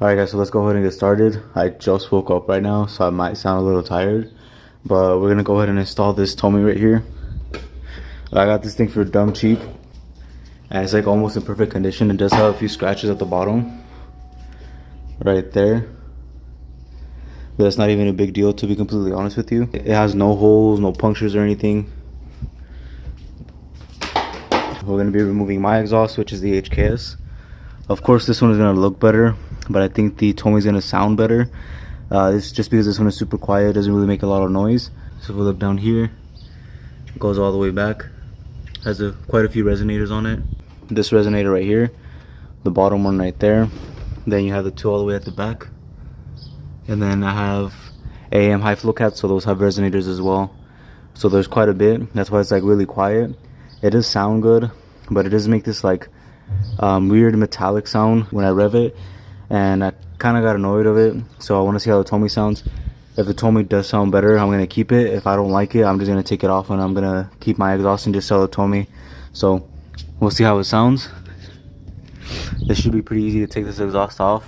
Alright guys, so let's go ahead and get started. I just woke up right now, so I might sound a little tired. But we're gonna go ahead and install this Tomei right here. I got this thing for dumb cheap. And it's like almost in perfect condition. It does have a few scratches at the bottom. Right there. But that's not even a big deal, to be completely honest with you. It has no holes, no punctures or anything. We're gonna be removing my exhaust, which is the HKS. Of course, this one is gonna look better, but I think the Tomei is gonna sound better. It's just because this one is super quiet, doesn't really make a lot of noise. So if we look down here, it goes all the way back. Has quite a few resonators on it. This resonator right here, the bottom one right there. Then you have the two all the way at the back. And then I have AAM high flow cats, so those have resonators as well. So there's quite a bit. That's why it's like really quiet. It does sound good, but it does make this like weird metallic sound when I rev it, and I kind of got annoyed of it. So I want to see how the Tomei sounds. If the Tomei does sound better, I'm gonna keep it. If I don't like it, I'm just gonna take it off and I'm gonna keep my exhaust and just sell the Tomei. So we'll see how it sounds. This should be pretty easy to take this exhaust off.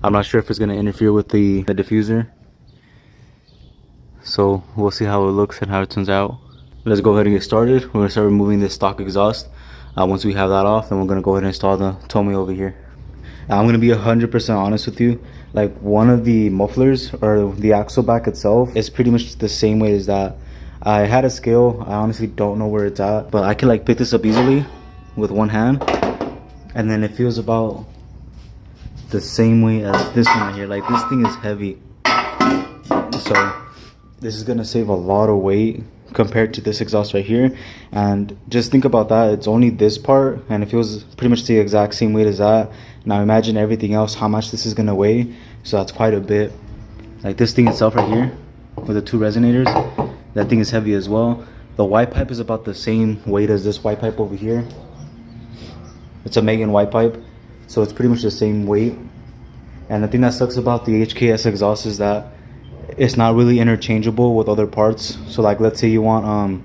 I'm not sure if it's gonna interfere with the diffuser, so we'll see how it looks and how it turns out. Let's go ahead and get started. We're gonna start removing this stock exhaust. Once we have that off, then we're gonna go ahead and install the Tomei over here. I'm gonna be 100% honest with you. Like, one of the mufflers or the axle back itself is pretty much the same way as that. I had a scale. I honestly don't know where it's at, but I can like pick this up easily with one hand, and then it feels about the same way as this one right here. Like, this thing is heavy, so this is gonna save a lot of weight compared to this exhaust right here. And just think about that, it's only this part and it feels pretty much the exact same weight as that. Now imagine everything else, how much this is gonna weigh. So that's quite a bit. Like, this thing itself right here with the two resonators, that thing is heavy as well. The white pipe is about the same weight as this white pipe over here. It's a Megan white pipe, so it's pretty much the same weight. And the thing that sucks about the HKS exhaust is that it's not really interchangeable with other parts. So like, let's say you want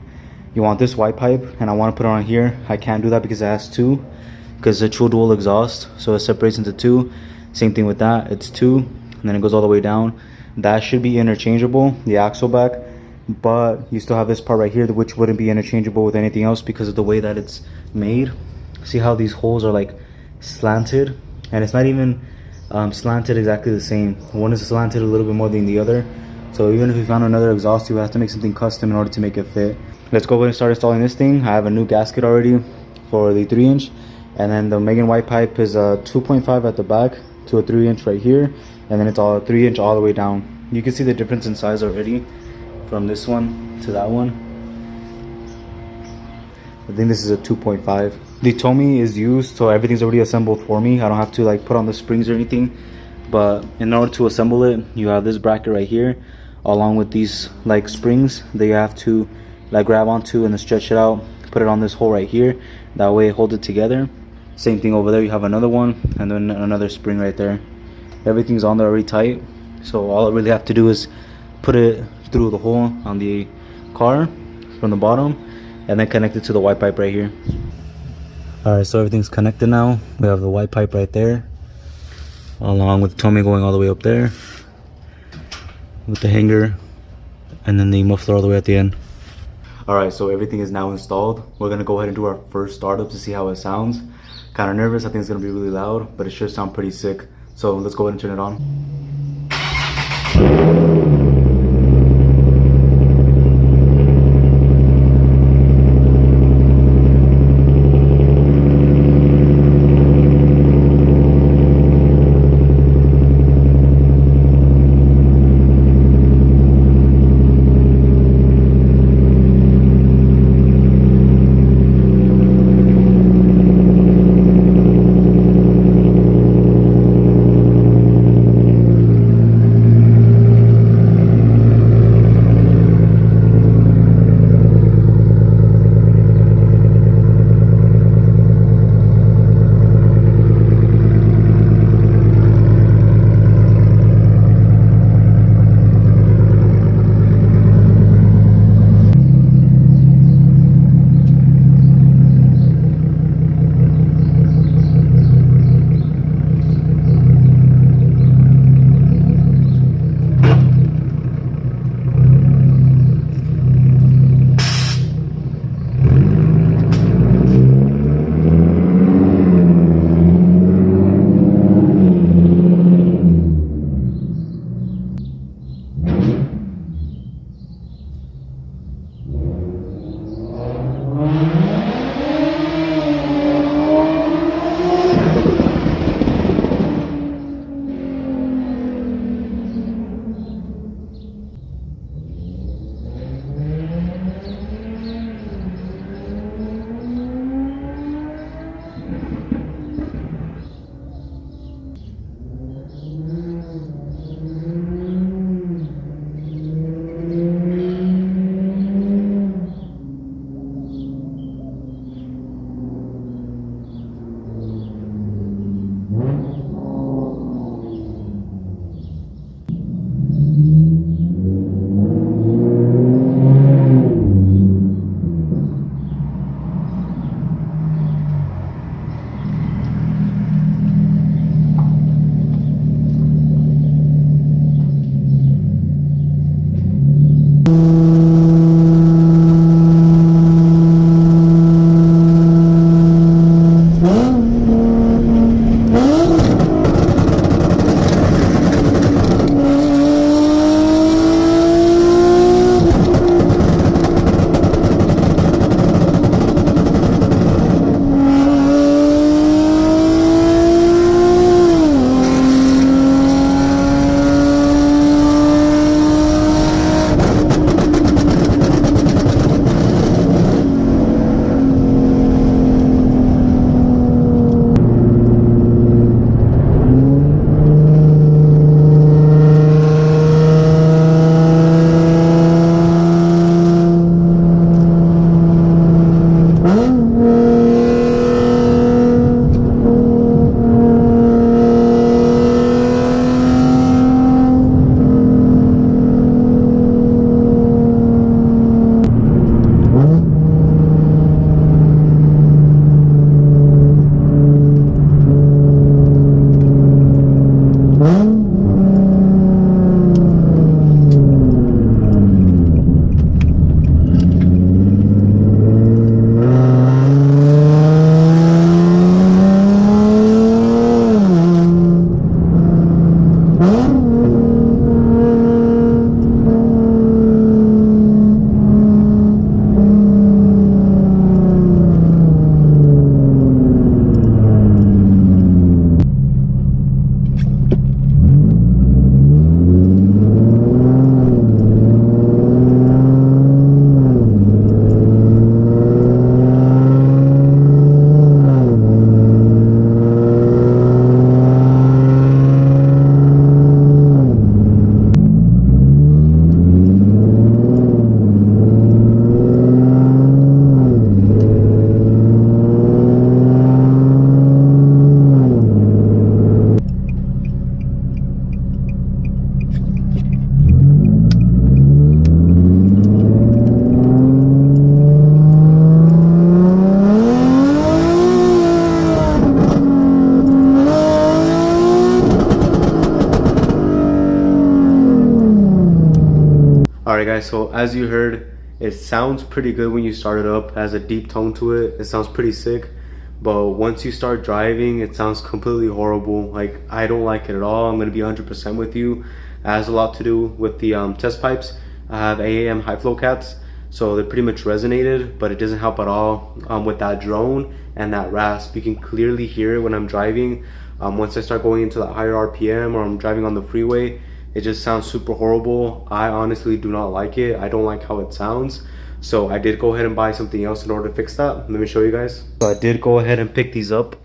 this white pipe and I want to put it on here. I can't do that because it has two, because it's a true dual exhaust, so it separates into two. Same thing with that, it's two, and then it goes all the way down. That should be interchangeable, the axle back, but you still have this part right here which wouldn't be interchangeable with anything else because of the way that it's made. See how these holes are like slanted, and it's not even slanted exactly the same. One is slanted a little bit more than the other. So even if you found another exhaust, you would have to make something custom in order to make it fit. Let's go ahead and start installing this thing. I have a new gasket already for the 3-inch, and then the Megan white pipe is a 2.5 at the back to a 3-inch right here, and then it's all a 3-inch all the way down. You can see the difference in size already from this one to that one. I think this is a 2.5. The Tomei is used, so everything's already assembled for me. I don't have to like put on the springs or anything. But in order to assemble it, you have this bracket right here, along with these like springs that you have to like grab onto and then stretch it out, put it on this hole right here. That way it holds it together. Same thing over there, you have another one, and then another spring right there. Everything's on there already tight, so all I really have to do is put it through the hole on the car from the bottom, and then connect it to the white pipe right here. Alright, so everything's connected now. We have the white pipe right there, along with Tomei going all the way up there, with the hanger, and then the muffler all the way at the end. Alright, so everything is now installed. We're going to go ahead and do our first startup to see how it sounds. Kind of nervous, I think it's going to be really loud, but it should sound pretty sick. So let's go ahead and turn it on. Alright guys, so as you heard, it sounds pretty good when you start it up. It has a deep tone to it. It sounds pretty sick. But once you start driving, it sounds completely horrible. Like, I don't like it at all. I'm going to be 100% with you. It has a lot to do with the test pipes. I have AAM high flow cats, so they pretty much resonated, but it doesn't help at all with that drone and that rasp. You can clearly hear it when I'm driving. Once I start going into that higher RPM or I'm driving on the freeway, it just sounds super horrible. I honestly do not like it. I don't like how it sounds. So I did go ahead and buy something else in order to fix that. Let me show you guys. So I did go ahead and pick these up.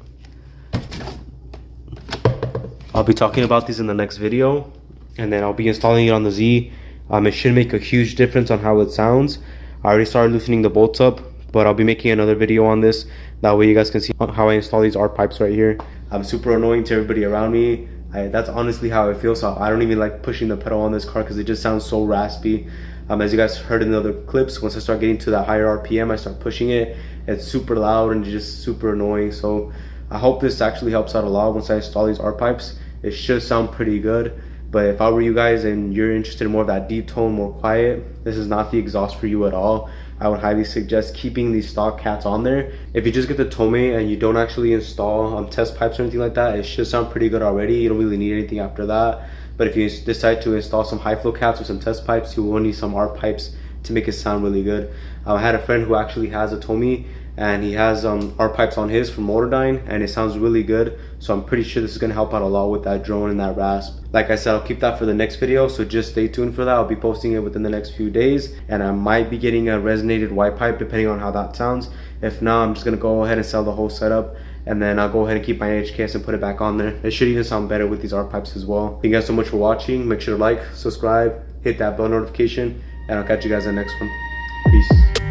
I'll be talking about these in the next video, and then I'll be installing it on the Z. It should make a huge difference on how it sounds. I already started loosening the bolts up, but I'll be making another video on this. That way you guys can see how I install these ARC pipes right here. I'm super annoying to everybody around me. That's honestly how I feel, so I don't even like pushing the pedal on this car because it just sounds so raspy. As you guys heard in the other clips, once I start getting to that higher RPM, I start pushing it. It's super loud and just super annoying. So I hope this actually helps out a lot once I install these ARC pipes. It should sound pretty good. But if I were you guys and you're interested in more of that deep tone, more quiet, this is not the exhaust for you at all. I would highly suggest keeping these stock cats on there. If you just get the Tomei and you don't actually install test pipes or anything like that, it should sound pretty good already. You don't really need anything after that. But if you decide to install some high flow cats or some test pipes, you will need some ARC pipes to make it sound really good. I had a friend who actually has a Tomi, and he has ARC pipes on his from Motordyne, and it sounds really good. So I'm pretty sure this is going to help out a lot with that drone and that rasp. Like I said, I'll keep that for the next video, so just stay tuned for that. I'll be posting it within the next few days, and I might be getting a resonated white pipe depending on how that sounds. If not, I'm just going to go ahead and sell the whole setup, and then I'll go ahead and keep my HKS and put it back on there. It should even sound better with these ARC pipes as well. Thank you guys so much for watching. Make sure to like, subscribe, hit that bell notification, and I'll catch you guys in the next one. Peace.